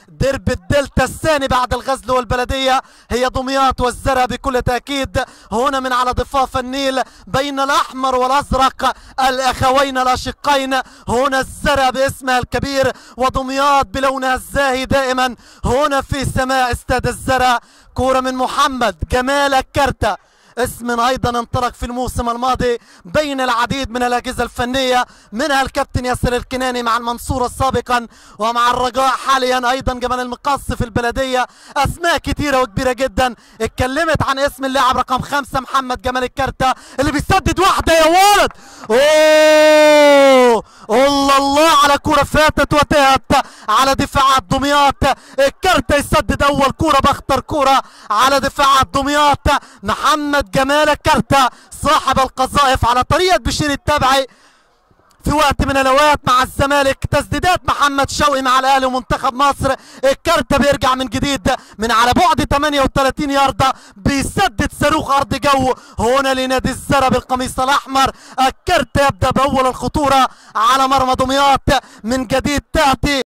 درب الدلتا الثاني بعد الغزل والبلدية هي دمياط والزرع بكل تأكيد. هنا من على ضفاف النيل بين الأحمر والأزرق الأخوين الأشقين، هنا الزرع باسمها الكبير ودمياط بلونها الزاهي دائما هنا في سماء استاد الزرع. كورة من محمد جمال الكرتة، اسم ايضا انطلق في الموسم الماضي بين العديد من الاجهزه الفنيه، منها الكابتن ياسر الكناني مع المنصوره سابقا ومع الرجاء حاليا، ايضا جمال المقص في البلديه. اسماء كتيره وكبيره جدا اتكلمت عن اسم اللاعب رقم 5 محمد جمال الكرتة اللي بيسدد واحده يا ولد. اوه الله على كوره فاتت وتهت على دفاعات دمياط. الكرتة يسدد اول كوره باخطر كوره على دفاعات دمياط. محمد جمال الكرتة صاحب القذائف على طريقة بشير التبعي في وقت من الاوقات مع الزمالك. تسديدات محمد شوقي مع الاهلي ومنتخب مصر. الكرتة بيرجع من جديد من على بعد 38 ياردة بيسدد صاروخ ارض جو هنا لنادي الزرع بالقميص الاحمر. الكرتة يبدا باول الخطورة على مرمى دمياط. من جديد تاتي